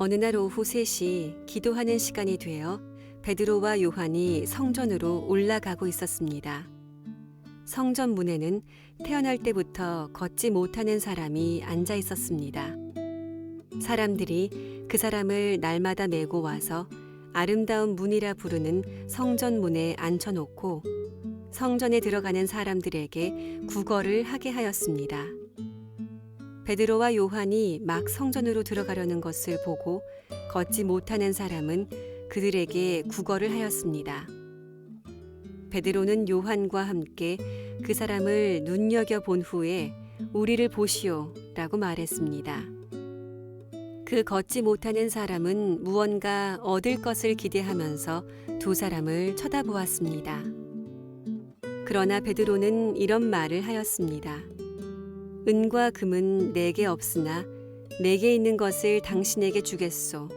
어느 날 오후 3시 기도하는 시간이 되어 베드로와 요한이 성전으로 올라가고 있었습니다. 성전 문에는 태어날 때부터 걷지 못하는 사람이 앉아 있었습니다. 사람들이 그 사람을 날마다 메고 와서 아름다운 문이라 부르는 성전 문에 앉혀놓고 성전에 들어가는 사람들에게 구걸을 하게 하였습니다. 베드로와 요한이 막 성전으로 들어가려는 것을 보고 걷지 못하는 사람은 그들에게 구걸을 하였습니다. 베드로는 요한과 함께 그 사람을 눈여겨본 후에 우리를 보시오 라고 말했습니다. 그 걷지 못하는 사람은 무언가 얻을 것을 기대하면서 두 사람을 쳐다보았습니다. 그러나 베드로는 이런 말을 하였습니다. 은과 금은 내게 없으나 내게 있는 것을 당신에게 주겠소.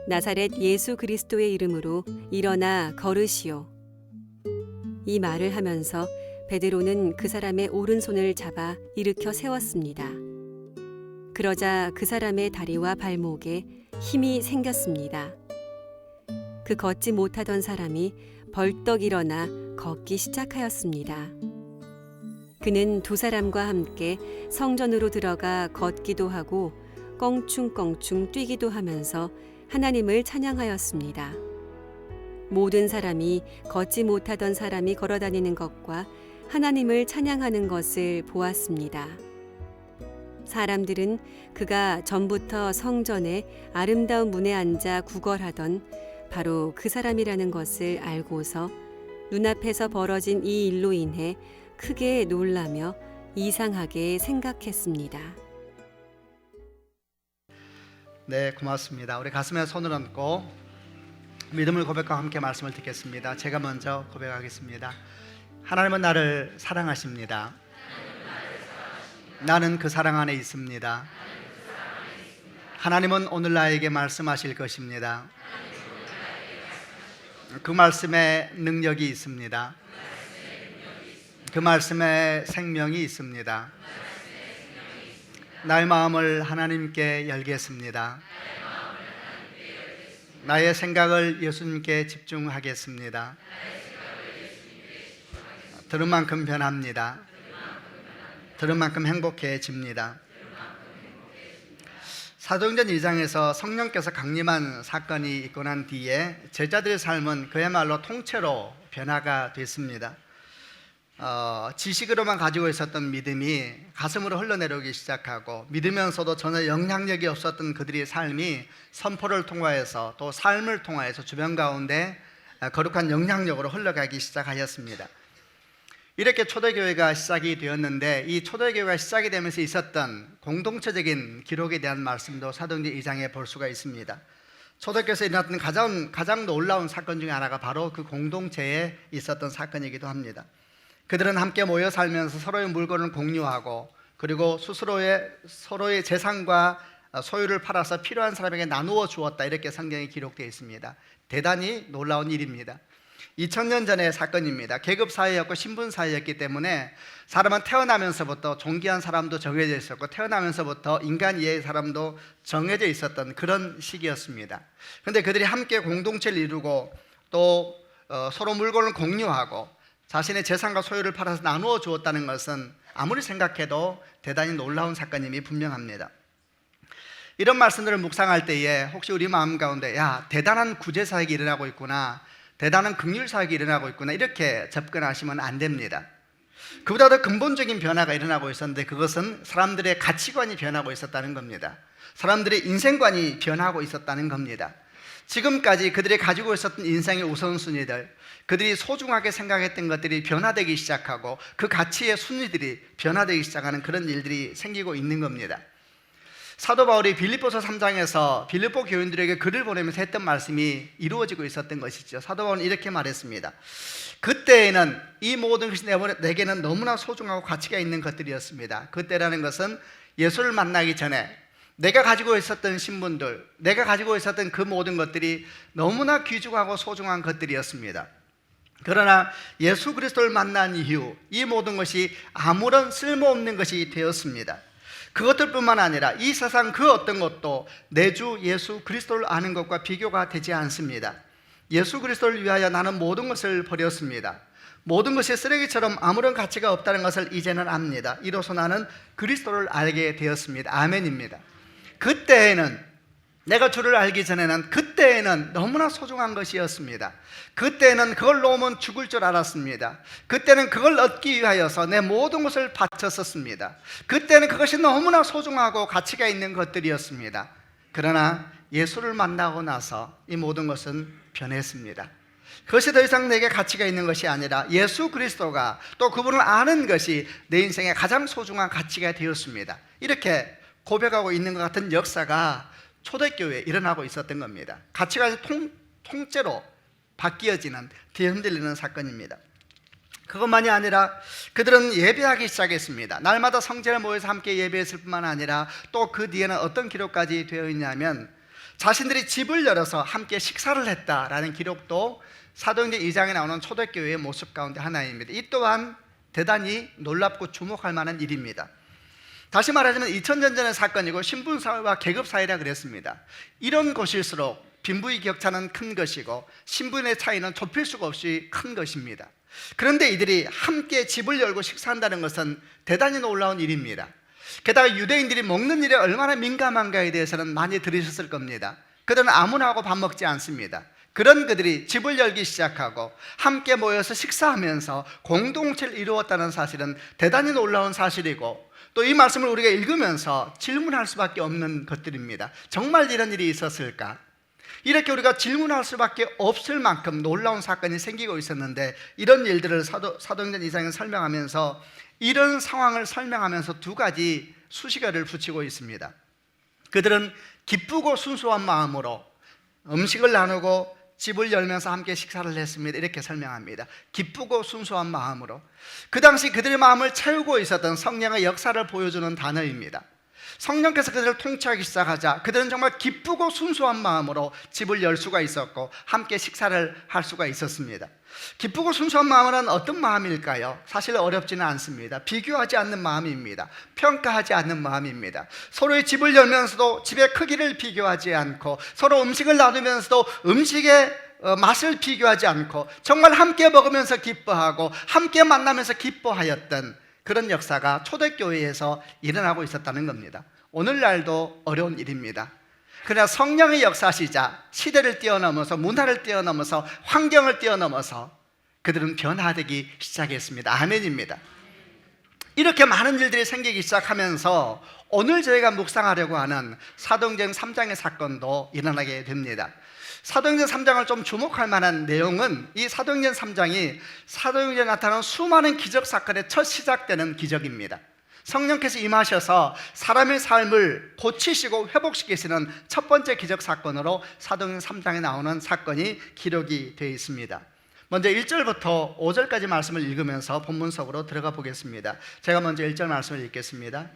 나사렛 예수 그리스도의 이름으로 일어나 걸으시오. 이 말을 하면서 베드로는 그 사람의 오른손을 잡아 일으켜 세웠습니다. 그러자 그 사람의 다리와 발목에 힘이 생겼습니다. 그 걷지 못하던 사람이 벌떡 일어나 걷기 시작하였습니다. 그는 두 사람과 함께 성전으로 들어가 걷기도 하고 껑충껑충 뛰기도 하면서 하나님을 찬양하였습니다. 모든 사람이 걷지 못하던 사람이 걸어다니는 것과 하나님을 찬양하는 것을 보았습니다. 사람들은 그가 전부터 성전의 아름다운 문에 앉아 구걸하던 바로 그 사람이라는 것을 알고서 눈앞에서 벌어진 이 일로 인해 크게 놀라며 이상하게 생각했습니다. 네, 고맙습니다. 우리 가슴에 손을 얹고 믿음을 고백과 함께 말씀을 듣겠습니다. 제가 먼저 고백하겠습니다. 하나님은 나를 사랑하십니다. 나는 그 사랑 안에 있습니다. 하나님은 오늘 나에게 말씀하실 것입니다. 그 말씀에 능력이 있습니다. 그 말씀에 생명이 있습니다. 나의 마음을 하나님께 열겠습니다. 나의 생각을 예수님께 집중하겠습니다. 들은 만큼 변합니다. 들은 만큼 행복해집니다. 사도행전 2장에서 성령께서 강림한 사건이 있고 난 뒤에 제자들의 삶은 그야말로 통째로 변화가 됐습니다. 지식으로만 가지고 있었던 믿음이 가슴으로 흘러내려오기 시작하고 믿으면서도 전혀 영향력이 없었던 그들의 삶이 선포를 통하여서 또 삶을 통하여서 주변 가운데 거룩한 영향력으로 흘러가기 시작하였습니다. 이렇게 초대교회가 시작이 되었는데 이 초대교회가 시작이 되면서 있었던 공동체적인 기록에 대한 말씀도 사도행전 2장에 볼 수가 있습니다. 초대교회에서 일어났던 가장 놀라운 사건 중에 하나가 바로 그 공동체에 있었던 사건이기도 합니다. 그들은 함께 모여 살면서 서로의 물건을 공유하고 그리고 서로의 재산과 소유를 팔아서 필요한 사람에게 나누어 주었다, 이렇게 성경에 기록되어 있습니다. 대단히 놀라운 일입니다. 2000년 전의 사건입니다. 계급 사회였고 신분 사회였기 때문에 사람은 태어나면서부터 존귀한 사람도 정해져 있었고 태어나면서부터 인간 이하의 사람도 정해져 있었던 그런 시기였습니다. 그런데 그들이 함께 공동체를 이루고 또 서로 물건을 공유하고 자신의 재산과 소유를 팔아서 나누어 주었다는 것은 아무리 생각해도 대단히 놀라운 사건임이 분명합니다. 이런 말씀들을 묵상할 때에 혹시 우리 마음 가운데 대단한 구제사역이 일어나고 있구나, 대단한 긍휼사역이 일어나고 있구나, 이렇게 접근하시면 안 됩니다. 그보다 더 근본적인 변화가 일어나고 있었는데 그것은 사람들의 가치관이 변하고 있었다는 겁니다. 사람들의 인생관이 변하고 있었다는 겁니다. 지금까지 그들이 가지고 있었던 인생의 우선순위들, 그들이 소중하게 생각했던 것들이 변화되기 시작하고 그 가치의 순위들이 변화되기 시작하는 그런 일들이 생기고 있는 겁니다. 사도 바울이 빌립보서 3장에서 빌립보 교인들에게 글을 보내면서 했던 말씀이 이루어지고 있었던 것이죠. 사도 바울은 이렇게 말했습니다. 그때에는 이 모든 것이 내게는 너무나 소중하고 가치가 있는 것들이었습니다. 그때라는 것은 예수를 만나기 전에 내가 가지고 있었던 신분들, 내가 가지고 있었던 그 모든 것들이 너무나 귀중하고 소중한 것들이었습니다. 그러나 예수 그리스도를 만난 이후 이 모든 것이 아무런 쓸모없는 것이 되었습니다. 그것들뿐만 아니라 이 세상 그 어떤 것도 내 주 예수 그리스도를 아는 것과 비교가 되지 않습니다. 예수 그리스도를 위하여 나는 모든 것을 버렸습니다. 모든 것이 쓰레기처럼 아무런 가치가 없다는 것을 이제는 압니다. 이로써 나는 그리스도를 알게 되었습니다. 아멘입니다. 그때에는, 내가 주를 알기 전에는, 그때에는 너무나 소중한 것이었습니다. 그때는 그걸 놓으면 죽을 줄 알았습니다. 그때는 그걸 얻기 위하여서 내 모든 것을 바쳤었습니다. 그때는 그것이 너무나 소중하고 가치가 있는 것들이었습니다. 그러나 예수를 만나고 나서 이 모든 것은 변했습니다. 그것이 더 이상 내게 가치가 있는 것이 아니라 예수 그리스도가, 또 그분을 아는 것이 내 인생의 가장 소중한 가치가 되었습니다. 이렇게 고백하고 있는 것 같은 역사가 초대교회에 일어나고 있었던 겁니다. 가치가 통째로 바뀌어지는, 뒤흔들리는 사건입니다. 그것만이 아니라 그들은 예배하기 시작했습니다. 날마다 성전에 모여서 함께 예배했을 뿐만 아니라 또 그 뒤에는 어떤 기록까지 되어 있냐면 자신들이 집을 열어서 함께 식사를 했다라는 기록도 사도행전 2장에 나오는 초대교회의 모습 가운데 하나입니다. 이 또한 대단히 놀랍고 주목할 만한 일입니다. 다시 말하자면 2000년 전의 사건이고 신분사회와 계급사회라 그랬습니다. 이런 곳일수록 빈부의 격차는 큰 것이고 신분의 차이는 좁힐 수가 없이 큰 것입니다. 그런데 이들이 함께 집을 열고 식사한다는 것은 대단히 놀라운 일입니다. 게다가 유대인들이 먹는 일에 얼마나 민감한가에 대해서는 많이 들으셨을 겁니다. 그들은 아무나 하고 밥 먹지 않습니다. 그런 그들이 집을 열기 시작하고 함께 모여서 식사하면서 공동체를 이루었다는 사실은 대단히 놀라운 사실이고, 또 이 말씀을 우리가 읽으면서 질문할 수밖에 없는 것들입니다. 정말 이런 일이 있었을까? 이렇게 우리가 질문할 수밖에 없을 만큼 놀라운 사건이 생기고 있었는데, 이런 일들을 사도행전 2장에 설명하면서, 이런 상황을 설명하면서 두 가지 수식어를 붙이고 있습니다. 그들은 기쁘고 순수한 마음으로 음식을 나누고 집을 열면서 함께 식사를 했습니다. 이렇게 설명합니다. 기쁘고 순수한 마음으로. 그 당시 그들의 마음을 채우고 있었던 성령의 역사를 보여주는 단어입니다. 성령께서 그들을 통치하기 시작하자 그들은 정말 기쁘고 순수한 마음으로 집을 열 수가 있었고 함께 식사를 할 수가 있었습니다. 기쁘고 순수한 마음은 어떤 마음일까요? 사실 어렵지는 않습니다. 비교하지 않는 마음입니다. 평가하지 않는 마음입니다. 서로의 집을 열면서도 집의 크기를 비교하지 않고, 서로 음식을 나누면서도 음식의 맛을 비교하지 않고, 정말 함께 먹으면서 기뻐하고 함께 만나면서 기뻐하였던 그런 역사가 초대교회에서 일어나고 있었다는 겁니다. 오늘날도 어려운 일입니다. 그러나 성령의 역사시자 시대를 뛰어넘어서, 문화를 뛰어넘어서, 환경을 뛰어넘어서 그들은 변화되기 시작했습니다. 아멘입니다. 이렇게 많은 일들이 생기기 시작하면서 오늘 저희가 묵상하려고 하는 사도행전 3장의 사건도 일어나게 됩니다. 사도행전 3장을 좀 주목할 만한 내용은, 이 사도행전 3장이 사도행전에 나타나는 수많은 기적 사건의 첫 시작되는 기적입니다. 성령께서 임하셔서 사람의 삶을 고치시고 회복시키시는 첫 번째 기적 사건으로 사도행전 3장에 나오는 사건이 기록이 되어 있습니다. 먼저 1절부터 5절까지 말씀을 읽으면서 본문 속으로 들어가 보겠습니다. 제가 먼저 1절 말씀을 읽겠습니다.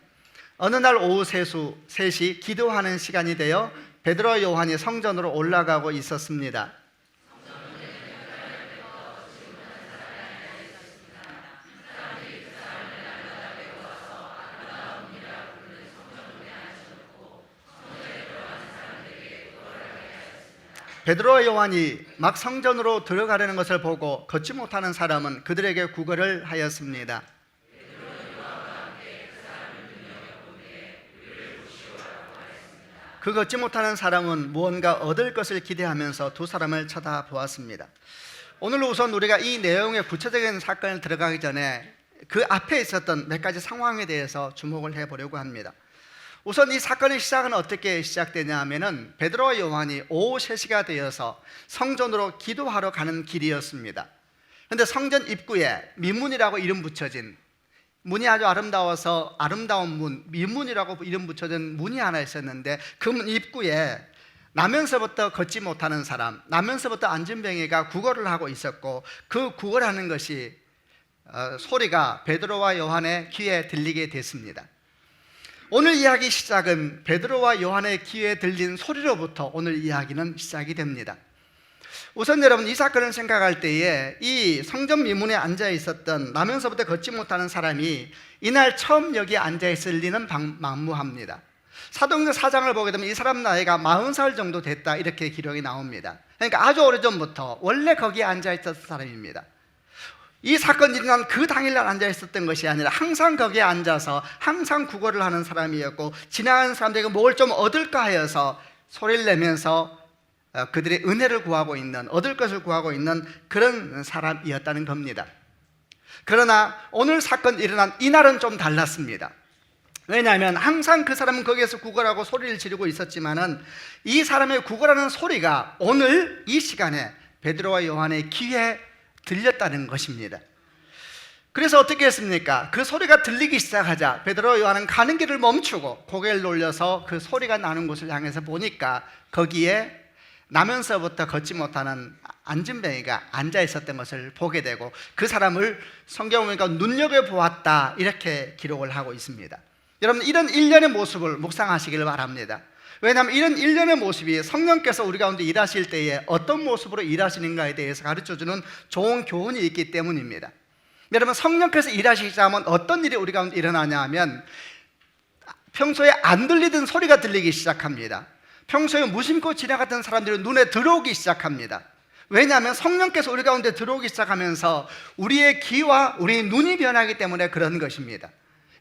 어느 날 오후 3시 기도하는 시간이 되어 베드로와 요한이 성전으로 올라가고 있었습니다. 베드로와 요한이 막 성전으로 들어가려는 것을 보고 걷지 못하는 사람은 그들에게 구걸을 하였습니다. 그 걷지 못하는 사람은 무언가 얻을 것을 기대하면서 두 사람을 쳐다보았습니다. 오늘 우선 우리가 이 내용의 구체적인 사건을 들어가기 전에 그 앞에 있었던 몇 가지 상황에 대해서 주목을 해보려고 합니다. 우선 이 사건의 시작은 어떻게 시작되냐 하면은 베드로와 요한이 오후 3시가 되어서 성전으로 기도하러 가는 길이었습니다. 그런데 성전 입구에 미문이라고 이름 붙여진, 문이 아주 아름다워서 아름다운 문, 미문이라고 이름 붙여진 문이 하나 있었는데, 그 문 입구에 나면서부터 걷지 못하는 사람, 나면서부터 안진뱅이가 구걸을 하고 있었고, 그 구걸하는 것이 소리가 베드로와 요한의 귀에 들리게 됐습니다. 오늘 이야기 시작은 베드로와 요한의 귀에 들린 소리로부터 오늘 이야기는 시작이 됩니다. 우선 여러분 이 사건을 생각할 때에 이 성전 미문에 앉아 있었던 나면서부터 걷지 못하는 사람이 이날 처음 여기 앉아 있을 리는 만무합니다. 사도행전 4장을 보게 되면 이 사람 나이가 40살 정도 됐다 이렇게 기록이 나옵니다. 그러니까 아주 오래전부터 원래 거기에 앉아 있었던 사람입니다. 이 사건이 일어난 그 당일날 앉아 있었던 것이 아니라 항상 거기에 앉아서 항상 구걸을 하는 사람이었고, 지나가는 사람들에게 뭘 좀 얻을까 하여서 소리를 내면서 그들의 은혜를 구하고 있는, 얻을 것을 구하고 있는 그런 사람이었다는 겁니다. 그러나 오늘 사건이 일어난 이날은 좀 달랐습니다. 왜냐하면 항상 그 사람은 거기에서 구걸하고 소리를 지르고 있었지만은 이 사람의 구걸하는 소리가 오늘 이 시간에 베드로와 요한의 귀에 들렸다는 것입니다. 그래서 어떻게 했습니까? 그 소리가 들리기 시작하자 베드로와 요한은 가는 길을 멈추고 고개를 돌려서 그 소리가 나는 곳을 향해서 보니까 거기에 나면서부터 걷지 못하는 안진뱅이가 앉아 있었던 것을 보게 되고, 그 사람을 성경을 보니까 눈여겨보았다 이렇게 기록을 하고 있습니다. 여러분, 이런 일련의 모습을 묵상하시길 바랍니다. 왜냐하면 이런 일련의 모습이 성령께서 우리 가운데 일하실 때에 어떤 모습으로 일하시는가에 대해서 가르쳐주는 좋은 교훈이 있기 때문입니다. 여러분, 성령께서 일하시자면 어떤 일이 우리 가운데 일어나냐 하면 평소에 안 들리던 소리가 들리기 시작합니다. 평소에 무심코 지나갔던 사람들이 눈에 들어오기 시작합니다. 왜냐하면 성령께서 우리 가운데 들어오기 시작하면서 우리의 귀와 우리의 눈이 변하기 때문에 그런 것입니다.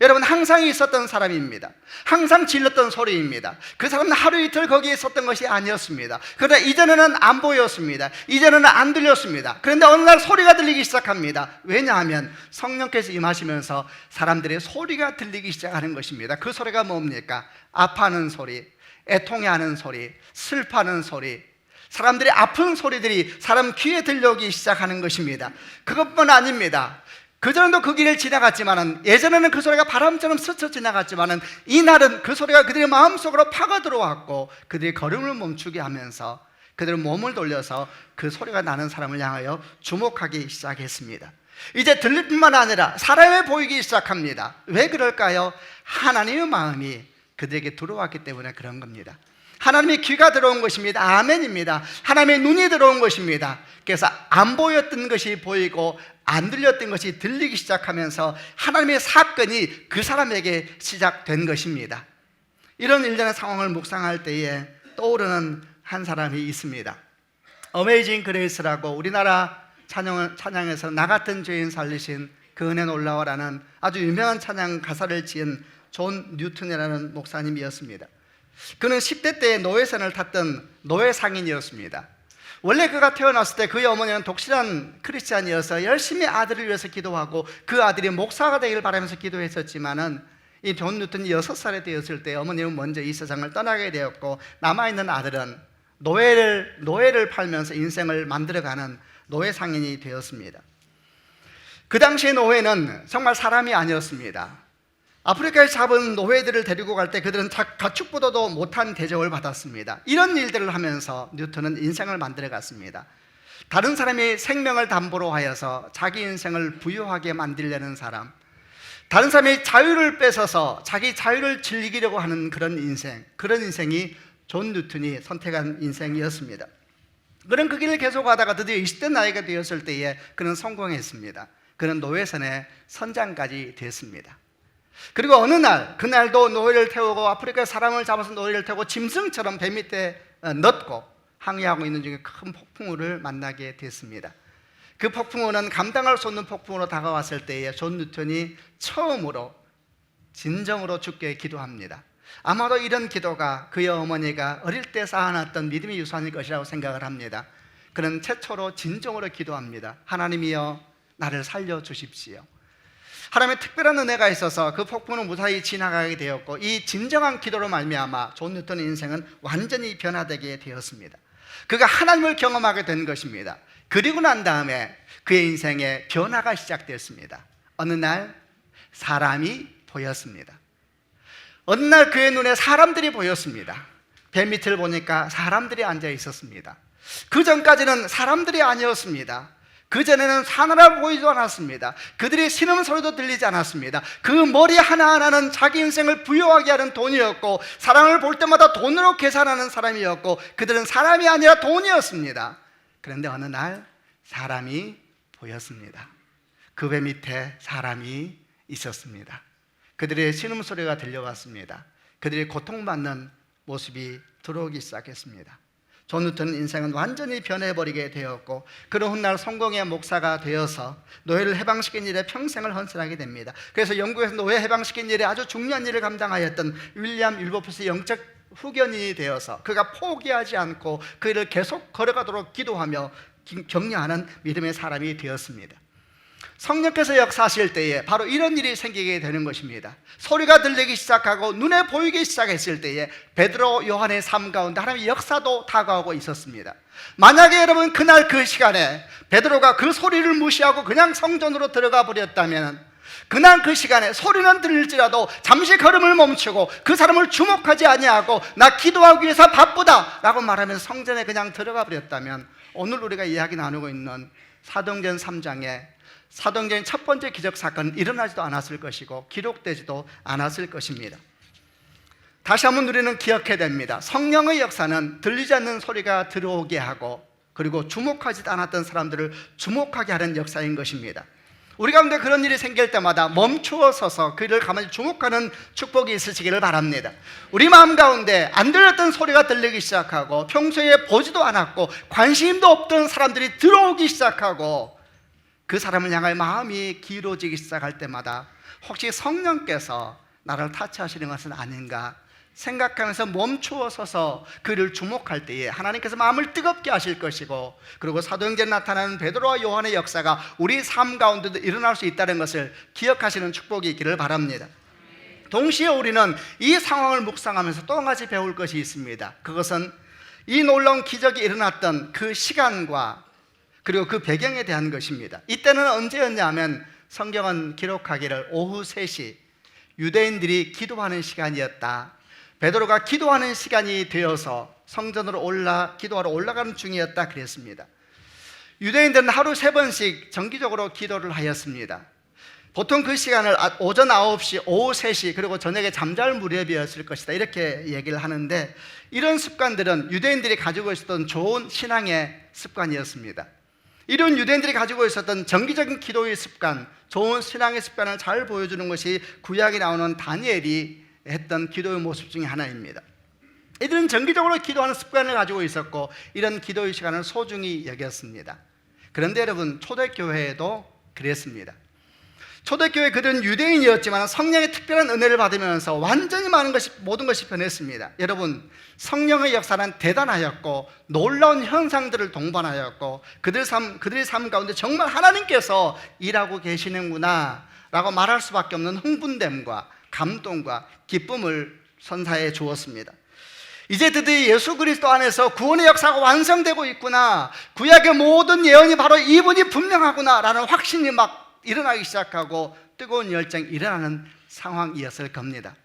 여러분, 항상 있었던 사람입니다. 항상 질렀던 소리입니다. 그 사람은 하루 이틀 거기에 있었던 것이 아니었습니다. 그러나 이전에는 안 보였습니다. 이전에는 안 들렸습니다. 그런데 어느 날 소리가 들리기 시작합니다. 왜냐하면 성령께서 임하시면서 사람들의 소리가 들리기 시작하는 것입니다. 그 소리가 뭡니까? 아파하는 소리, 애통해하는 소리, 슬퍼하는 소리, 사람들의 아픈 소리들이 사람 귀에 들려오기 시작하는 것입니다. 그것뿐 아닙니다. 그전에도 그 길을 지나갔지만은, 예전에는 그 소리가 바람처럼 스쳐 지나갔지만은 이날은 그 소리가 그들의 마음속으로 파고 들어왔고 그들의 걸음을 멈추게 하면서 그들의 몸을 돌려서 그 소리가 나는 사람을 향하여 주목하기 시작했습니다. 이제 들릴 뿐만 아니라 사람에 보이기 시작합니다. 왜 그럴까요? 하나님의 마음이 그들에게 들어왔기 때문에 그런 겁니다. 하나님의 귀가 들어온 것입니다. 아멘입니다. 하나님의 눈이 들어온 것입니다. 그래서 안 보였던 것이 보이고 안 들렸던 것이 들리기 시작하면서 하나님의 사건이 그 사람에게 시작된 것입니다. 이런 일련의 상황을 묵상할 때에 떠오르는 한 사람이 있습니다. 어메이징 그레이스라고 우리나라 찬양에서 나 같은 죄인 살리신 그 은혜 놀라워라는 아주 유명한 찬양 가사를 지은 존 뉴턴이라는 목사님이었습니다. 그는 10대 때 노예선을 탔던 노예 상인이었습니다. 원래 그가 태어났을 때 그의 어머니는 독실한 크리스찬이어서 열심히 아들을 위해서 기도하고 그 아들이 목사가 되길 바라면서 기도했었지만은 이 존 뉴턴이 6살이 되었을 때 어머니는 먼저 이 세상을 떠나게 되었고, 남아있는 아들은 노예를 팔면서 인생을 만들어가는 노예 상인이 되었습니다. 그 당시의 노예는 정말 사람이 아니었습니다. 아프리카에 잡은 노예들을 데리고 갈 때 그들은 가축보다도 못한 대접을 받았습니다. 이런 일들을 하면서 뉴턴은 인생을 만들어 갔습니다. 다른 사람이 생명을 담보로 하여서 자기 인생을 부유하게 만들려는 사람, 다른 사람의 자유를 뺏어서 자기 자유를 즐기려고 하는 그런 인생이 존 뉴턴이 선택한 인생이었습니다. 그는 그 길을 계속 하다가 드디어 20대 나이가 되었을 때에 그는 성공했습니다. 그는 노예선의 선장까지 됐습니다. 그리고 어느 날, 그날도 노예를 태우고 아프리카 사람을 잡아서 노예를 태우고 짐승처럼 배 밑에 넣고 항해하고 있는 중에 큰 폭풍우를 만나게 됐습니다. 그 폭풍우는 감당할 수 없는 폭풍우로 다가왔을 때에 존 뉴턴이 처음으로 진정으로 주께 기도합니다. 아마도 이런 기도가 그의 어머니가 어릴 때 쌓아놨던 믿음의 유산일 것이라고 생각을 합니다. 그는 최초로 진정으로 기도합니다. 하나님이여, 나를 살려주십시오. 하나님의 특별한 은혜가 있어서 그 폭풍은 무사히 지나가게 되었고, 이 진정한 기도로 말미암아 존 뉴턴의 인생은 완전히 변화되게 되었습니다. 그가 하나님을 경험하게 된 것입니다. 그리고 난 다음에 그의 인생에 변화가 시작되었습니다. 어느 날 사람이 보였습니다. 어느 날 그의 눈에 사람들이 보였습니다. 배 밑을 보니까 사람들이 앉아 있었습니다. 그 전까지는 사람들이 아니었습니다. 그전에는 사나라 보이지도 않았습니다. 그들의 신음소리도 들리지 않았습니다. 그 머리 하나하나는 자기 인생을 부유하게 하는 돈이었고, 사람을 볼 때마다 돈으로 계산하는 사람이었고, 그들은 사람이 아니라 돈이었습니다. 그런데 어느 날 사람이 보였습니다. 그 배 밑에 사람이 있었습니다. 그들의 신음소리가 들려왔습니다. 그들이 고통받는 모습이 들어오기 시작했습니다. 존 뉴턴 인생은 완전히 변해버리게 되었고, 그런 훗날 성공의 목사가 되어서 노예를 해방시킨 일에 평생을 헌신하게 됩니다. 그래서 영국에서 노예 해방시킨 일에 아주 중요한 일을 감당하였던 윌리엄 윌버포스의 영적 후견인이 되어서 그가 포기하지 않고 그 일을 계속 걸어가도록 기도하며 격려하는 믿음의 사람이 되었습니다. 성령께서 역사하실 때에 바로 이런 일이 생기게 되는 것입니다. 소리가 들리기 시작하고 눈에 보이기 시작했을 때에 베드로, 요한의 삶 가운데 하나님의 역사도 다가오고 있었습니다. 만약에 여러분 그날 그 시간에 베드로가 그 소리를 무시하고 그냥 성전으로 들어가 버렸다면, 그날 그 시간에 소리는 들릴지라도 잠시 걸음을 멈추고 그 사람을 주목하지 아니하고 나 기도하기 위해서 바쁘다 라고 말하면서 성전에 그냥 들어가 버렸다면, 오늘 우리가 이야기 나누고 있는 사도행전 3장에 사도행전의 첫 번째 기적 사건은 일어나지도 않았을 것이고 기록되지도 않았을 것입니다. 다시 한번 우리는 기억해야 됩니다. 성령의 역사는 들리지 않는 소리가 들어오게 하고, 그리고 주목하지도 않았던 사람들을 주목하게 하는 역사인 것입니다. 우리 가운데 그런 일이 생길 때마다 멈추어 서서 그를 가만히 주목하는 축복이 있으시기를 바랍니다. 우리 마음 가운데 안 들렸던 소리가 들리기 시작하고, 평소에 보지도 않았고 관심도 없던 사람들이 들어오기 시작하고, 그 사람을 향할 마음이 길어지기 시작할 때마다 혹시 성령께서 나를 타치하시는 것은 아닌가 생각하면서 멈추어 서서 그를 주목할 때에 하나님께서 마음을 뜨겁게 하실 것이고, 그리고 사도행전에 나타나는 베드로와 요한의 역사가 우리 삶 가운데도 일어날 수 있다는 것을 기억하시는 축복이 있기를 바랍니다. 동시에 우리는 이 상황을 묵상하면서 또 한 가지 배울 것이 있습니다. 그것은 이 놀라운 기적이 일어났던 그 시간과 그리고 그 배경에 대한 것입니다. 이때는 언제였냐 하면 성경은 기록하기를 오후 3시 유대인들이 기도하는 시간이었다. 베드로가 기도하는 시간이 되어서 성전으로 기도하러 올라가는 중이었다 그랬습니다. 유대인들은 하루 3번씩 정기적으로 기도를 하였습니다. 보통 그 시간을 오전 9시, 오후 3시, 그리고 저녁에 잠잘 무렵이었을 것이다 이렇게 얘기를 하는데, 이런 습관들은 유대인들이 가지고 있었던 좋은 신앙의 습관이었습니다. 이런 유대인들이 가지고 있었던 정기적인 기도의 습관, 좋은 신앙의 습관을 잘 보여주는 것이 구약에 나오는 다니엘이 했던 기도의 모습 중에 하나입니다. 이들은 정기적으로 기도하는 습관을 가지고 있었고, 이런 기도의 시간을 소중히 여겼습니다. 그런데 여러분, 초대교회에도 그랬습니다. 초대교회 그들은 유대인이었지만 성령의 특별한 은혜를 받으면서 완전히 모든 것이 변했습니다. 여러분, 성령의 역사는 대단하였고 놀라운 현상들을 동반하였고, 그들의 삶 가운데 정말 하나님께서 일하고 계시는구나 라고 말할 수밖에 없는 흥분됨과 감동과 기쁨을 선사해 주었습니다. 이제 드디어 예수 그리스도 안에서 구원의 역사가 완성되고 있구나, 구약의 모든 예언이 바로 이분이 분명하구나 라는 확신이 막 일어나기 시작하고 뜨거운 열정이 일어나는 상황이었을 겁니다.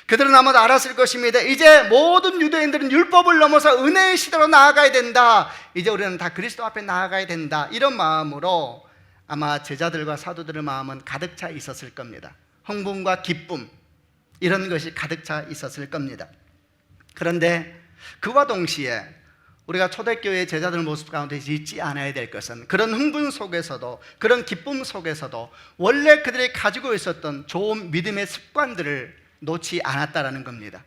그들은 아마도 알았을 것입니다. 이제 모든 유대인들은 율법을 넘어서 은혜의 시대로 나아가야 된다. 이제 우리는 다 그리스도 앞에 나아가야 된다. 이런 마음으로 아마 제자들과 사도들의 마음은 가득 차 있었을 겁니다. 흥분과 기쁨, 이런 것이 가득 차 있었을 겁니다. 그런데 그와 동시에 우리가 초대교회의 제자들 모습 가운데 잊지 않아야 될 것은, 그런 흥분 속에서도, 그런 기쁨 속에서도 원래 그들이 가지고 있었던 좋은 믿음의 습관들을 놓지 않았다라는 겁니다.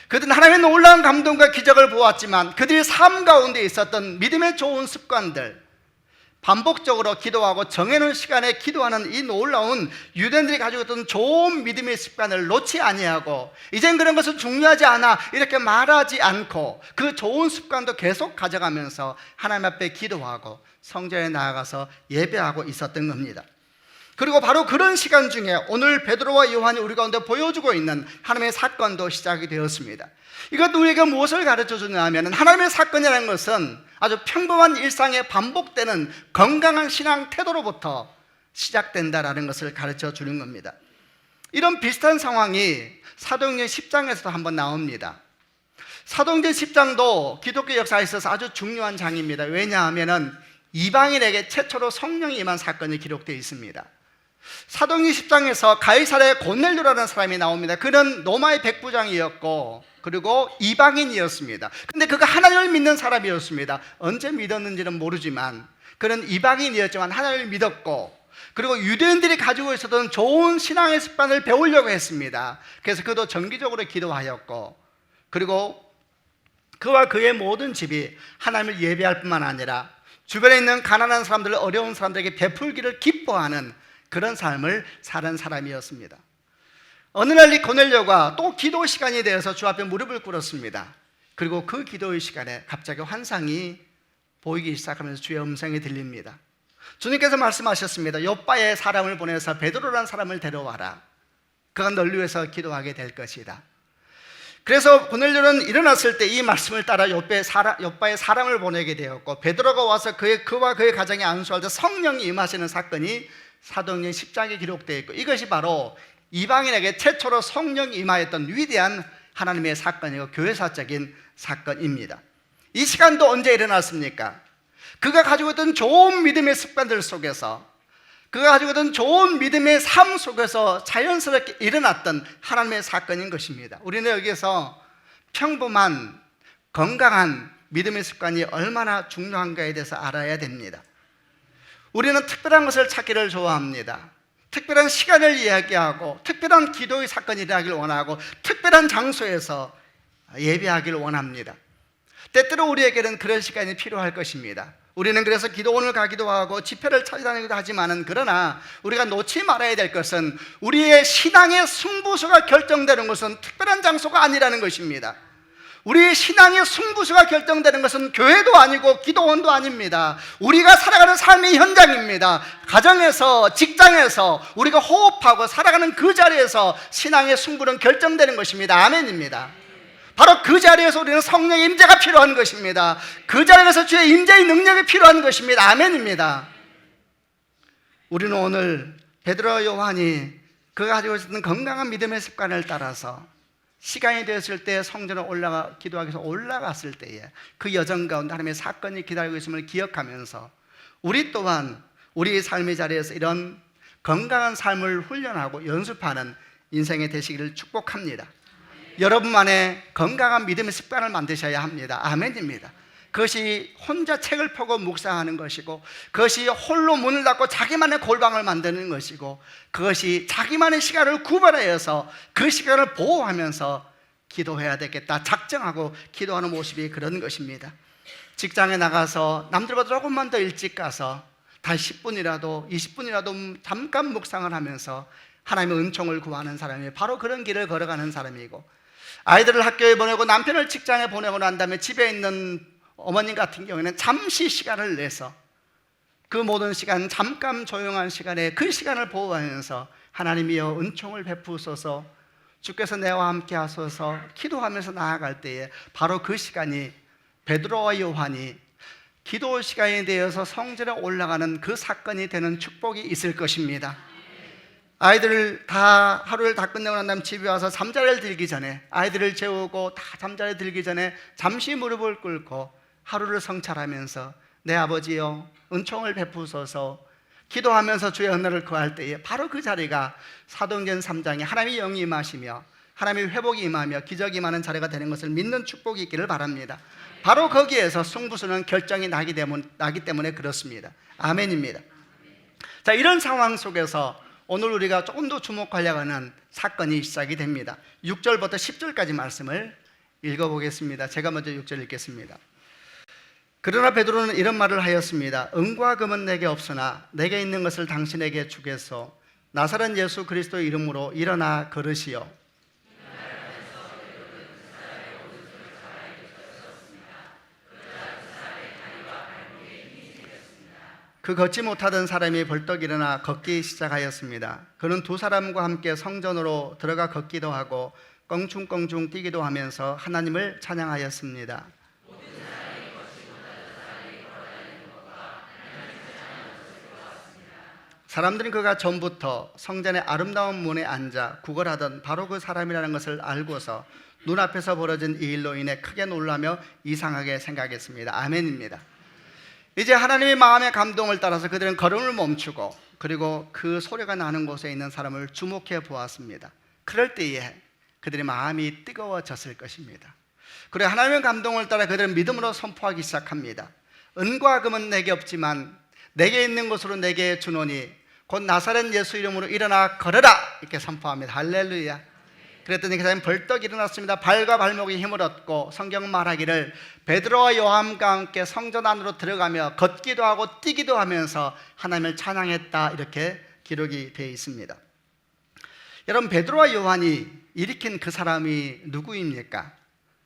그들은 하나님의 놀라운 감동과 기적을 보았지만 그들의 삶 가운데 있었던 믿음의 좋은 습관들, 반복적으로 기도하고 정해놓은 시간에 기도하는 이 놀라운 유대인들이 가지고 있던 좋은 믿음의 습관을 놓지 아니하고, 이젠 그런 것은 중요하지 않아 이렇게 말하지 않고 그 좋은 습관도 계속 가져가면서 하나님 앞에 기도하고 성전에 나아가서 예배하고 있었던 겁니다. 그리고 바로 그런 시간 중에 오늘 베드로와 요한이 우리 가운데 보여주고 있는 하나님의 사건도 시작이 되었습니다. 이것도 우리에게 무엇을 가르쳐 주냐 하면, 하나님의 사건이라는 것은 아주 평범한 일상에 반복되는 건강한 신앙 태도로부터 시작된다라는 것을 가르쳐 주는 겁니다. 이런 비슷한 상황이 사도행전 10장에서도 한번 나옵니다. 사도행전 10장도 기독교 역사에 있어서 아주 중요한 장입니다. 왜냐하면 이방인에게 최초로 성령이 임한 사건이 기록되어 있습니다. 사도행전 10장에서 가이사랴의 고넬료라는 사람이 나옵니다. 그는 로마의 백부장이었고 그리고 이방인이었습니다. 근데 그가 하나님을 믿는 사람이었습니다. 언제 믿었는지는 모르지만 그는 이방인이었지만 하나님을 믿었고, 그리고 유대인들이 가지고 있었던 좋은 신앙의 습관을 배우려고 했습니다. 그래서 그도 정기적으로 기도하였고, 그리고 그와 그의 모든 집이 하나님을 예배할 뿐만 아니라 주변에 있는 가난한 사람들, 어려운 사람들에게 베풀기를 기뻐하는 그런 삶을 사는 사람이었습니다. 어느 날 이 고넬료가 또 기도 시간이 되어서 주 앞에 무릎을 꿇었습니다. 그리고 그 기도의 시간에 갑자기 환상이 보이기 시작하면서 주의 음성이 들립니다. 주님께서 말씀하셨습니다. 욥바에 사람을 보내서 베드로라는 사람을 데려와라. 그가 널 위해서 기도하게 될 것이다. 그래서 고넬료는 일어났을 때 이 말씀을 따라 욥바에 사람을 보내게 되었고, 베드로가 와서 그와 그의 가정에 안수할 때 성령이 임하시는 사건이 사도행전 10장에 기록되어 있고, 이것이 바로 이방인에게 최초로 성령이 임하였던 위대한 하나님의 사건이고 교회사적인 사건입니다. 이 시간도 언제 일어났습니까? 그가 가지고 있던 좋은 믿음의 습관들 속에서, 그가 가지고 있던 좋은 믿음의 삶 속에서 자연스럽게 일어났던 하나님의 사건인 것입니다. 우리는 여기서 평범한 건강한 믿음의 습관이 얼마나 중요한가에 대해서 알아야 됩니다. 우리는 특별한 것을 찾기를 좋아합니다. 특별한 시간을 이야기하고 특별한 기도의 사건이 일어나길 원하고 특별한 장소에서 예배하기를 원합니다. 때때로 우리에게는 그런 시간이 필요할 것입니다. 우리는 그래서 기도원을 가기도 하고 집회를 찾아다니기도 하지만은, 그러나 우리가 놓지 말아야 될 것은 우리의 신앙의 승부수가 결정되는 것은 특별한 장소가 아니라는 것입니다. 우리의 신앙의 승부수가 결정되는 것은 교회도 아니고 기도원도 아닙니다. 우리가 살아가는 삶의 현장입니다. 가정에서, 직장에서 우리가 호흡하고 살아가는 그 자리에서 신앙의 승부는 결정되는 것입니다. 아멘입니다. 바로 그 자리에서 우리는 성령의 임재가 필요한 것입니다. 그 자리에서 주의 임재의 능력이 필요한 것입니다. 아멘입니다. 우리는 오늘 베드로와 요한이 그가 가지고 있었던 건강한 믿음의 습관을 따라서 시간이 되었을 때 성전에 기도하기 위해서 올라갔을 때에 그 여정 가운데 하나님의 사건이 기다리고 있음을 기억하면서 우리 또한 우리의 삶의 자리에서 이런 건강한 삶을 훈련하고 연습하는 인생이 되시기를 축복합니다. 여러분만의 건강한 믿음의 습관을 만드셔야 합니다. 아멘입니다. 그것이 혼자 책을 펴고 묵상하는 것이고, 그것이 홀로 문을 닫고 자기만의 골방을 만드는 것이고, 그것이 자기만의 시간을 구별하여서 그 시간을 보호하면서 기도해야 되겠다 작정하고 기도하는 모습이 그런 것입니다. 직장에 나가서 남들보다 조금만 더 일찍 가서 다시 10분이라도 20분이라도 잠깐 묵상을 하면서 하나님의 은총을 구하는 사람이 바로 그런 길을 걸어가는 사람이고, 아이들을 학교에 보내고 남편을 직장에 보내고 난 다음에 집에 있는 어머님 같은 경우에는 잠시 시간을 내서 그 모든 시간, 잠깐 조용한 시간에 그 시간을 보호하면서 하나님이여 은총을 베푸소서, 주께서 내와 함께 하소서 기도하면서 나아갈 때에 바로 그 시간이 베드로와 요한이 기도 시간이 되어서 성전에 올라가는 그 사건이 되는 축복이 있을 것입니다. 아이들을 하루를 다 끝내고 난 다음 집에 와서 잠자리를 들기 전에, 아이들을 재우고 다 잠자리에 들기 전에 잠시 무릎을 꿇고 하루를 성찰하면서 내 아버지여 은총을 베푸소서 기도하면서 주의 은혜를 구할 때에 바로 그 자리가 사도행전 3장에 하나님의 영이 임하시며 하나님의 회복이 임하며 기적이 임하는 자리가 되는 것을 믿는 축복이 있기를 바랍니다. 바로 거기에서 승부수는 결정이 나기 때문에 그렇습니다. 아멘입니다. 자, 이런 상황 속에서 오늘 우리가 조금 더 주목하려고 하는 사건이 시작이 됩니다. 6절부터 10절까지 말씀을 읽어보겠습니다. 제가 먼저 6절 읽겠습니다. 그러나 베드로는 이런 말을 하였습니다. 은과 금은 내게 없으나 내게 있는 것을 당신에게 주겠소. 나사렛 예수 그리스도의 이름으로 일어나 걸으시오. 그 걷지 못하던 사람이 벌떡 일어나 걷기 시작하였습니다. 그는 두 사람과 함께 성전으로 들어가 걷기도 하고 껑충껑충 뛰기도 하면서 하나님을 찬양하였습니다. 사람들은 그가 전부터 성전의 아름다운 문에 앉아 구걸하던 바로 그 사람이라는 것을 알고서 눈앞에서 벌어진 이 일로 인해 크게 놀라며 이상하게 생각했습니다. 아멘입니다. 이제 하나님의 마음의 감동을 따라서 그들은 걸음을 멈추고 그리고 그 소리가 나는 곳에 있는 사람을 주목해 보았습니다. 그럴 때에 그들의 마음이 뜨거워졌을 것입니다. 그리고 하나님의 감동을 따라 그들은 믿음으로 선포하기 시작합니다. 은과 금은 내게 없지만 내게 있는 것으로 내게 주노니 곧 나사렛 예수 이름으로 일어나 걸으라, 이렇게 선포합니다. 할렐루야. 그랬더니 그 사람이 벌떡 일어났습니다. 발과 발목에 힘을 얻고 성경 말하기를 베드로와 요한과 함께 성전 안으로 들어가며 걷기도 하고 뛰기도 하면서 하나님을 찬양했다, 이렇게 기록이 되어 있습니다. 여러분, 베드로와 요한이 일으킨 그 사람이 누구입니까?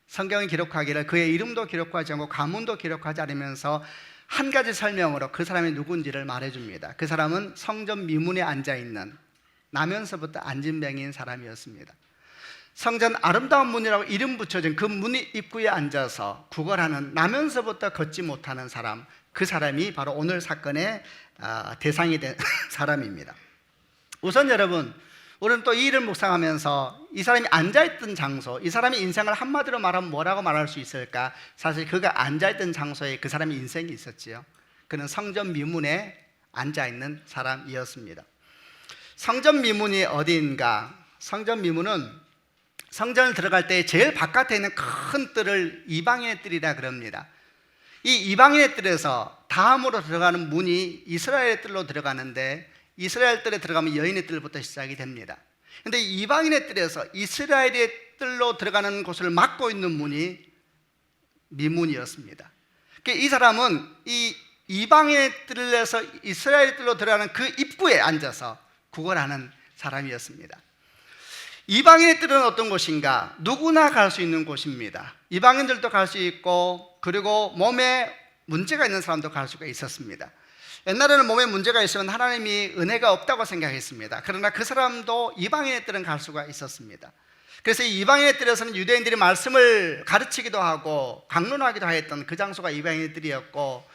성경이 기록하기를 그의 이름도 기록하지 않고 가문도 기록하지 않으면서 한 가지 설명으로 그 사람이 누군지를 말해줍니다. 그 사람은 성전 미문에 앉아있는, 나면서부터 안진뱅이인 사람이었습니다. 성전 아름다운 문이라고 이름 붙여진 그 문 입구에 앉아서 구걸하는, 나면서부터 걷지 못하는 사람, 그 사람이 바로 오늘 사건의 대상이 된 사람입니다. 우선 여러분, 우리는 또 이 일을 묵상하면서 이 사람이 앉아있던 장소, 이 사람의 인생을 한마디로 말하면 뭐라고 말할 수 있을까? 사실 그가 앉아있던 장소에 그 사람의 인생이 있었지요. 그는 성전 미문에 앉아있는 사람이었습니다. 성전 미문이 어디인가? 성전 미문은 성전을 들어갈 때 제일 바깥에 있는 큰 뜰을 이방인의 뜰이라 그럽니다. 이 이방인의 뜰에서 다음으로 들어가는 문이 이스라엘의 뜰로 들어가는데, 이스라엘 뜰에 들어가면 여인의 뜰부터 시작이 됩니다. 그런데 이방인의 뜰에서 이스라엘의 뜰로 들어가는 곳을 막고 있는 문이 미문이었습니다. 이 사람은 이 이방인의 뜰에서 이스라엘 뜰로 들어가는 그 입구에 앉아서 구걸하는 사람이었습니다. 이방인의 뜰은 어떤 곳인가? 누구나 갈 수 있는 곳입니다. 이방인들도 갈 수 있고, 그리고 몸에 문제가 있는 사람도 갈 수가 있었습니다. 옛날에는 몸에 문제가 있으면 하나님이 은혜가 없다고 생각했습니다. 그러나 그 사람도 이방인의 뜰은 갈 수가 있었습니다. 그래서 이 이방인의 뜰에서는 유대인들이 말씀을 가르치기도 하고 강론하기도 하였던 그 장소가 이방인의 뜰이었고,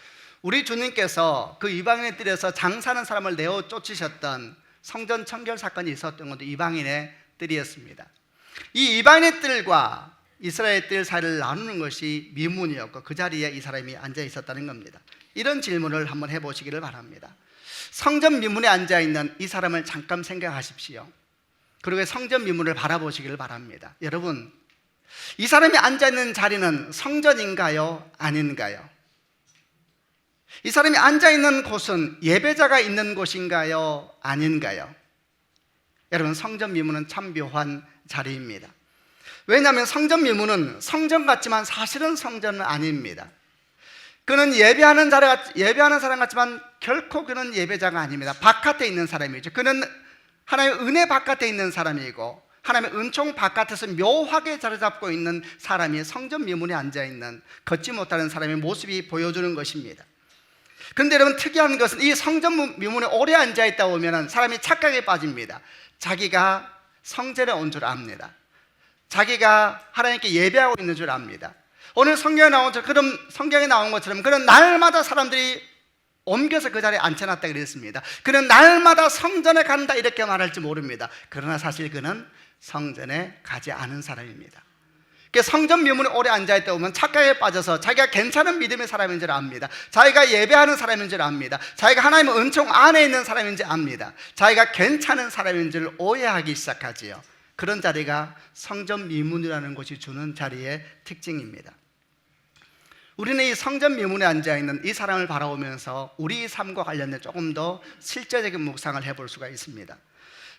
우리 주님께서 그 이방인의 뜰에서 장사하는 사람을 내어 쫓으셨던 성전 청결 사건이 있었던 것도 이방인의 뜰이었습니다. 이 이방인의 뜰과 이스라엘 뜰 사이를 나누는 것이 미문이었고, 그 자리에 이 사람이 앉아 있었다는 겁니다. 이런 질문을 한번 해보시기를 바랍니다. 성전 미문에 앉아있는 이 사람을 잠깐 생각하십시오. 그리고 성전 미문을 바라보시기를 바랍니다. 여러분, 이 사람이 앉아있는 자리는 성전인가요? 아닌가요? 이 사람이 앉아있는 곳은 예배자가 있는 곳인가요? 아닌가요? 여러분, 성전 미문은 참 묘한 자리입니다. 왜냐하면 성전 미문은 성전 같지만 사실은 성전은 아닙니다. 그는 예배하는 사람 같지만 결코 그는 예배자가 아닙니다. 바깥에 있는 사람이죠. 그는 하나님의 은혜 바깥에 있는 사람이고, 하나님의 은총 바깥에서 묘하게 자리 잡고 있는 사람이 성전 미문에 앉아있는, 걷지 못하는 사람의 모습이 보여주는 것입니다. 그런데 여러분, 특이한 것은 이 성전 미문에 오래 앉아있다 보면 사람이 착각에 빠집니다. 자기가 성전에 온 줄 압니다. 자기가 하나님께 예배하고 있는 줄 압니다. 오늘 성경에 나온 것처럼 그는 날마다 사람들이 옮겨서 그 자리에 앉혀놨다 그랬습니다. 그는 날마다 성전에 간다 이렇게 말할지 모릅니다. 그러나 사실 그는 성전에 가지 않은 사람입니다. 성전 미문에 오래 앉아있다 보면 착각에 빠져서 자기가 괜찮은 믿음의 사람인 줄 압니다. 자기가 예배하는 사람인 줄 압니다. 자기가 하나님의 은총 안에 있는 사람인 줄 압니다. 자기가 괜찮은 사람인 줄 오해하기 시작하지요. 그런 자리가 성전 미문이라는 곳이 주는 자리의 특징입니다. 우리는 이 성전 미문에 앉아있는 이 사람을 바라보면서 우리 삶과 관련된 조금 더 실제적인 묵상을 해볼 수가 있습니다.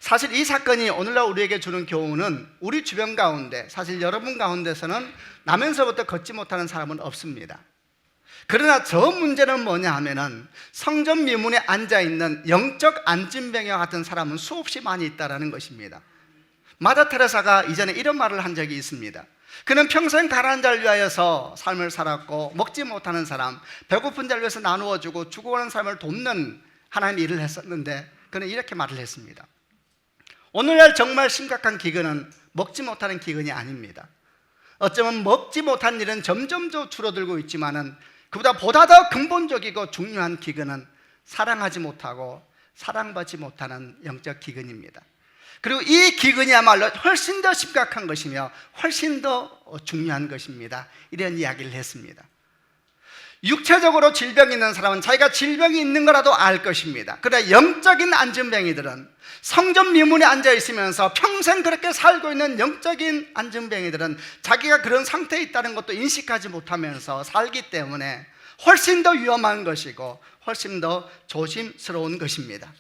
사실 이 사건이 오늘날 우리에게 주는 교훈은, 우리 주변 가운데, 사실 여러분 가운데서는 나면서부터 걷지 못하는 사람은 없습니다. 그러나 저 문제는 뭐냐 하면은 성전 미문에 앉아있는 영적 안진병과 같은 사람은 수없이 많이 있다는 것입니다. 마다 테레사가 이전에 이런 말을 한 적이 있습니다. 그는 평생 가난한 자를 위하여서 삶을 살았고, 먹지 못하는 사람, 배고픈 자를 위해서 나누어주고 죽어가는 사람을 돕는 하나님 일을 했었는데, 그는 이렇게 말을 했습니다. 오늘날 정말 심각한 기근은 먹지 못하는 기근이 아닙니다. 어쩌면 먹지 못한 일은 점점 더 줄어들고 있지만은 보다 더 근본적이고 중요한 기근은 사랑하지 못하고 사랑받지 못하는 영적 기근입니다. 그리고 이 기근이야말로 훨씬 더 심각한 것이며 훨씬 더 중요한 것입니다. 이런 이야기를 했습니다. 육체적으로 질병이 있는 사람은 자기가 질병이 있는 거라도 알 것입니다. 그러나 영적인 안진뱅이들은 성전 미문에 앉아 있으면서 평생 그렇게 살고 있는 영적인 안진뱅이들은 자기가 그런 상태에 있다는 것도 인식하지 못하면서 살기 때문에 훨씬 더 위험한 것이고 훨씬 더 조심스러운 것입니다.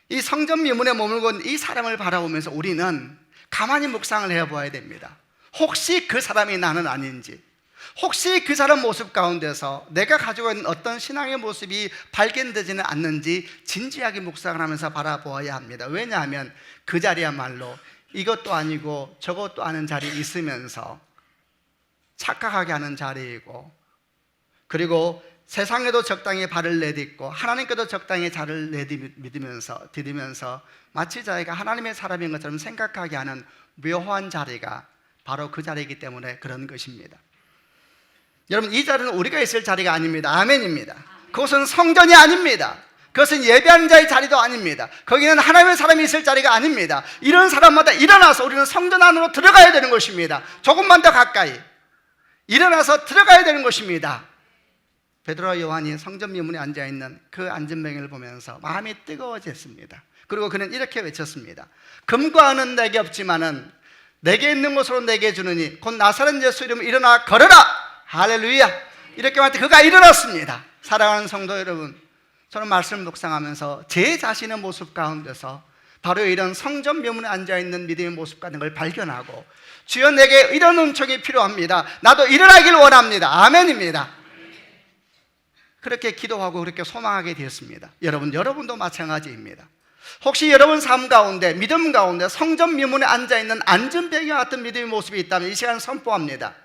이 성전 미문에 머물고 있는 이 사람을 바라보면서 우리는 가만히 묵상을 해봐야 됩니다. 혹시 그 사람이 나는 아닌지, 혹시 그 사람 모습 가운데서 내가 가지고 있는 어떤 신앙의 모습이 발견되지는 않는지 진지하게 묵상을 하면서 바라보아야 합니다. 왜냐하면 그 자리야말로 이것도 아니고 저것도 아닌 자리에 있으면서 착각하게 하는 자리이고, 그리고 세상에도 적당히 발을 내딛고 하나님께도 적당히 발을 디디면서 마치 자기가 하나님의 사람인 것처럼 생각하게 하는 묘한 자리가 바로 그 자리이기 때문에 그런 것입니다. 여러분, 이 자리는 우리가 있을 자리가 아닙니다. 아멘입니다. 그것은 성전이 아닙니다. 그것은 예배하는 자의 자리도 아닙니다. 거기는 하나님의 사람이 있을 자리가 아닙니다. 이런 사람마다 일어나서 우리는 성전 안으로 들어가야 되는 것입니다. 조금만 더 가까이 일어나서 들어가야 되는 것입니다. 베드로와 요한이 성전 미문에 앉아있는 그 안진뱅이를 보면서 마음이 뜨거워졌습니다. 그리고 그는 이렇게 외쳤습니다. 금과 은은 내게 없지만은 내게 있는 것으로 내게 주느니 곧 나사렛 예수 이름으로 일어나 걸어라. 할렐루야. 이렇게 말할 때 그가 일어났습니다. 사랑하는 성도 여러분, 저는 말씀을 묵상하면서 제 자신의 모습 가운데서 바로 이런 성전 미문에 앉아있는 믿음의 모습 같은 걸 발견하고, 주여 내게 이런 은총이 필요합니다. 나도 일어나길 원합니다. 아멘입니다. 그렇게 기도하고 그렇게 소망하게 되었습니다. 여러분도 마찬가지입니다. 혹시 여러분 삶 가운데, 믿음 가운데 성전 미문에 앉아있는 안진뱅이와 같은 믿음의 모습이 있다면 이 시간 선포합니다.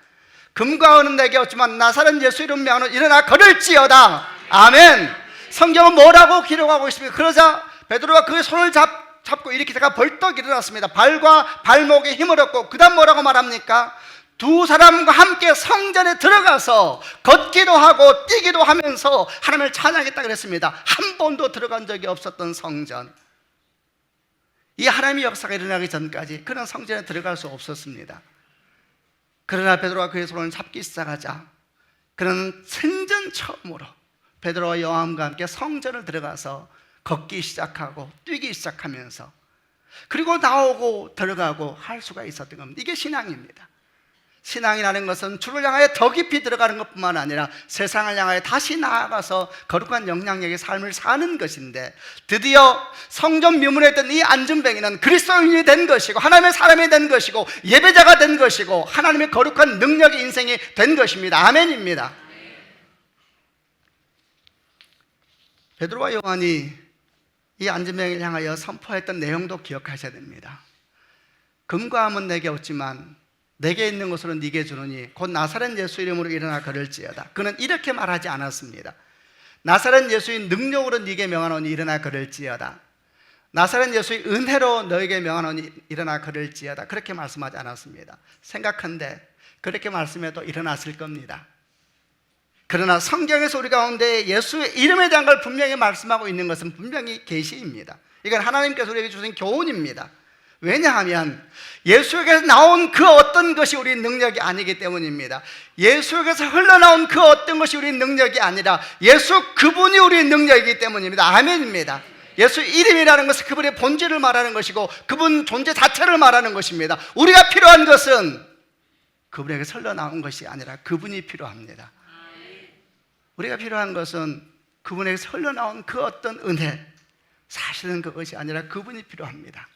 금과 은은 내게 없지만 나사렛 예수 이름 명하노 일어나 걸을지어다. 아멘. 성경은 뭐라고 기록하고 있습니까? 그러자 베드로가 그의 손을 잡고 일으키다가 벌떡 일어났습니다. 발과 발목에 힘을 얻고, 그 다음 뭐라고 말합니까? 두 사람과 함께 성전에 들어가서 걷기도 하고 뛰기도 하면서 하나님을 찬양했다 그랬습니다. 한 번도 들어간 적이 없었던 성전, 이 하나님의 역사가 일어나기 전까지 그런 성전에 들어갈 수 없었습니다. 그러나 베드로가 그의 손을 잡기 시작하자 그는 생전 처음으로 베드로와 요한과 함께 성전을 들어가서 걷기 시작하고 뛰기 시작하면서, 그리고 나오고 들어가고 할 수가 있었던 겁니다. 이게 신앙입니다. 신앙이라는 것은 주를 향하여 더 깊이 들어가는 것뿐만 아니라 세상을 향하여 다시 나아가서 거룩한 영향력의 삶을 사는 것인데, 드디어 성전 미문에 있던 이 안진뱅이는 그리스도인이 된 것이고 하나님의 사람이 된 것이고 예배자가 된 것이고 하나님의 거룩한 능력의 인생이 된 것입니다. 아멘입니다. 베드로와 요한이 이 안진뱅이를 향하여 선포했던 내용도 기억하셔야 됩니다. 금과 은은 내게 없지만 내게 있는 것으로 네게 주느니 곧 나사렛 예수 이름으로 일어나 걸을지어다. 그는 이렇게 말하지 않았습니다. 나사렛 예수의 능력으로 네게 명하노니 일어나 걸을지어다. 나사렛 예수의 은혜로 너에게 명하노니 일어나 걸을지어다. 그렇게 말씀하지 않았습니다. 생각한데 그렇게 말씀해도 일어났을 겁니다. 그러나 성경에서 우리 가운데 예수의 이름에 대한 걸 분명히 말씀하고 있는 것은 분명히 계시입니다. 이건 하나님께서 우리에게 주신 교훈입니다. 왜냐하면 예수에게서 나온 그 어떤 것이 우리 능력이 아니기 때문입니다. 예수에게서 흘러나온 그 어떤 것이 우리 능력이 아니라 예수 그분이 우리 능력이기 때문입니다. 아멘입니다. 예수 이름이라는 것은 그분의 본질을 말하는 것이고 그분 존재 자체를 말하는 것입니다. 우리가 필요한 것은 그분에게 흘러나온 것이 아니라 그분이 필요합니다. 우리가 필요한 것은 그분에게서 흘러나온 그 어떤 은혜, 사실은 그것이 아니라 그분이 필요합니다.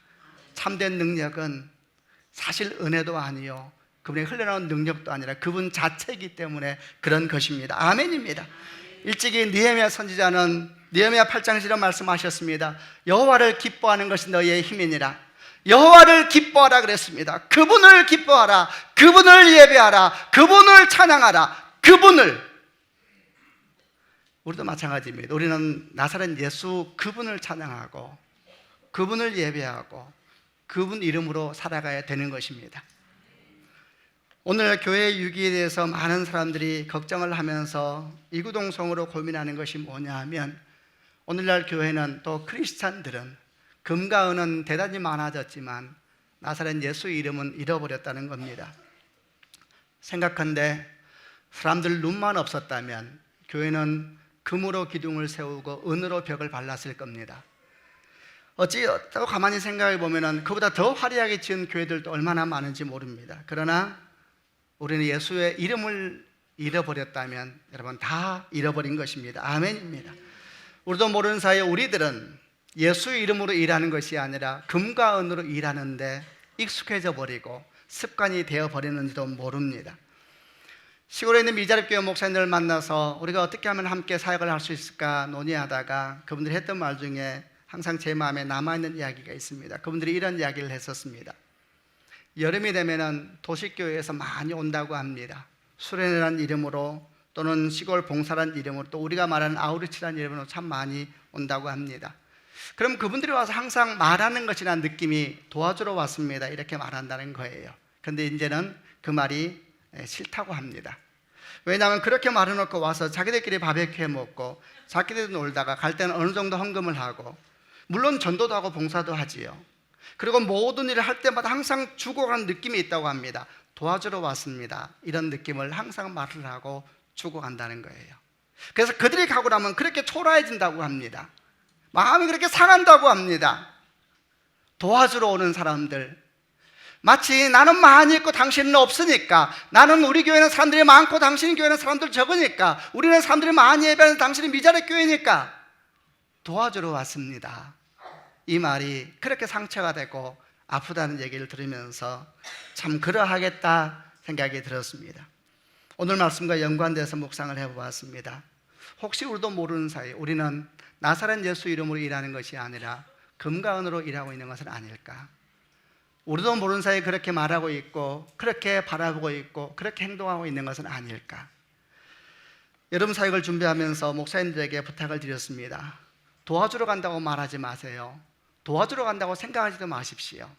참된 능력은 사실 은혜도 아니요 그분의 흘러나온 능력도 아니라 그분 자체이기 때문에 그런 것입니다. 아멘입니다. 일찍이 느헤미야 선지자는 느헤미야 8장 7절 말씀하셨습니다. 여호와를 기뻐하는 것이 너희의 힘이니라. 여호와를 기뻐하라 그랬습니다. 그분을 기뻐하라, 그분을 예배하라, 그분을 찬양하라. 그분을, 우리도 마찬가지입니다. 우리는 나사렛 예수 그분을 찬양하고 그분을 예배하고 그분 이름으로 살아가야 되는 것입니다. 오늘 교회 유기에 대해서 많은 사람들이 걱정을 하면서 이구동성으로 고민하는 것이 뭐냐 하면, 오늘날 교회는 또 크리스찬들은 금과 은은 대단히 많아졌지만 나사렛 예수 이름은 잃어버렸다는 겁니다. 생각한데 사람들 눈만 없었다면 교회는 금으로 기둥을 세우고 은으로 벽을 발랐을 겁니다. 어찌 또 가만히 생각해 보면은 그보다 더 화려하게 지은 교회들도 얼마나 많은지 모릅니다. 그러나 우리는 예수의 이름을 잃어버렸다면 여러분 다 잃어버린 것입니다. 아멘입니다. 우리도 모르는 사이에 우리들은 예수의 이름으로 일하는 것이 아니라 금과 은으로 일하는데 익숙해져 버리고 습관이 되어 버리는지도 모릅니다. 시골에 있는 미자립 교회 목사님들을 만나서 우리가 어떻게 하면 함께 사역을 할 수 있을까 논의하다가 그분들이 했던 말 중에 항상 제 마음에 남아있는 이야기가 있습니다. 그분들이 이런 이야기를 했었습니다. 여름이 되면은 도시교회에서 많이 온다고 합니다. 수련회라는 이름으로 또는 시골 봉사라는 이름으로 또 우리가 말하는 아우리치라는 이름으로 참 많이 온다고 합니다. 그럼 그분들이 와서 항상 말하는 것이라는 느낌이 도와주러 왔습니다. 이렇게 말한다는 거예요. 그런데 이제는 그 말이 싫다고 합니다. 왜냐하면 그렇게 말해놓고 와서 자기들끼리 바베큐 해 먹고 자기들 놀다가 갈 때는 어느 정도 헌금을 하고 물론 전도도 하고 봉사도 하지요. 그리고 모든 일을 할 때마다 항상 주고 가는 느낌이 있다고 합니다. 도와주러 왔습니다. 이런 느낌을 항상 말을 하고 주고 간다는 거예요. 그래서 그들이 가고 나면 그렇게 초라해진다고 합니다. 마음이 그렇게 상한다고 합니다. 도와주러 오는 사람들, 마치 나는 많이 있고 당신은 없으니까, 나는 우리 교회는 사람들이 많고 당신 교회는 사람들 적으니까, 우리는 사람들이 많이 예배하는데 당신은 미자립 교회니까 도와주러 왔습니다. 이 말이 그렇게 상처가 되고 아프다는 얘기를 들으면서 참 그러하겠다 생각이 들었습니다. 오늘 말씀과 연관돼서 묵상을 해보았습니다. 혹시 우리도 모르는 사이 우리는 나사렛 예수 이름으로 일하는 것이 아니라 금과 은으로 일하고 있는 것은 아닐까? 우리도 모르는 사이에 그렇게 말하고 있고 그렇게 바라보고 있고 그렇게 행동하고 있는 것은 아닐까? 여름 사역을 준비하면서 목사님들에게 부탁을 드렸습니다. 도와주러 간다고 말하지 마세요. 도와주러 간다고 생각하지도 마십시오.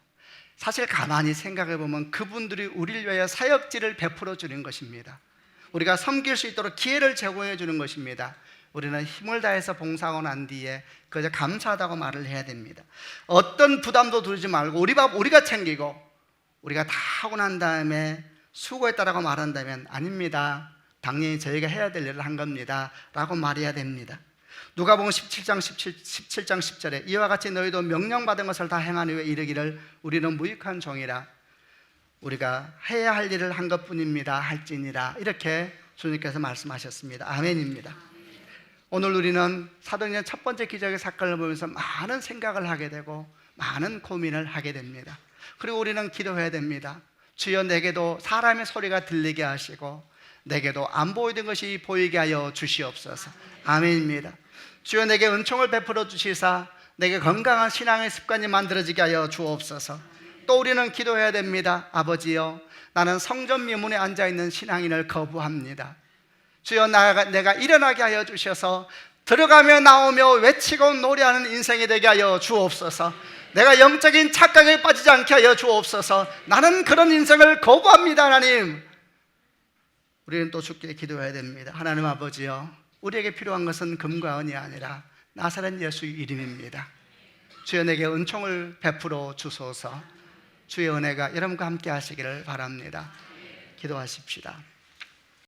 사실 가만히 생각해 보면 그분들이 우리를 위하여 사역지를 베풀어 주는 것입니다. 우리가 섬길 수 있도록 기회를 제공해 주는 것입니다. 우리는 힘을 다해서 봉사하고 난 뒤에 그저 감사하다고 말을 해야 됩니다. 어떤 부담도 두지 말고 우리 밥 우리가 챙기고 우리가 다 하고 난 다음에 수고했다라고 말한다면 아닙니다. 당연히 저희가 해야 될 일을 한 겁니다 라고 말해야 됩니다. 누가복음 17장 10절에 이와 같이 너희도 명령받은 것을 다 행한 후에 이르기를 우리는 무익한 종이라 우리가 해야 할 일을 한 것뿐입니다 할지니라 이렇게 주님께서 말씀하셨습니다. 아멘입니다. 오늘 우리는 사도행전 첫 번째 기적의 사건을 보면서 많은 생각을 하게 되고 많은 고민을 하게 됩니다. 그리고 우리는 기도해야 됩니다. 주여 내게도 사람의 소리가 들리게 하시고 내게도 안 보이던 것이 보이게 하여 주시옵소서. 아멘입니다. 주여 내게 은총을 베풀어 주시사 내게 건강한 신앙의 습관이 만들어지게 하여 주옵소서. 또 우리는 기도해야 됩니다. 아버지여 나는 성전 미문에 앉아있는 신앙인을 거부합니다. 주여 내가 일어나게 하여 주셔서 들어가며 나오며 외치고 노래하는 인생이 되게 하여 주옵소서. 내가 영적인 착각에 빠지지 않게 하여 주옵소서. 나는 그런 인생을 거부합니다. 하나님, 우리는 또 주께 기도해야 됩니다. 하나님 아버지여 우리에게 필요한 것은 금과 은이 아니라 나사렛 예수의 이름입니다. 주여 내게 은총을 베풀어 주소서. 주의 은혜가 여러분과 함께 하시기를 바랍니다. 기도하십시다.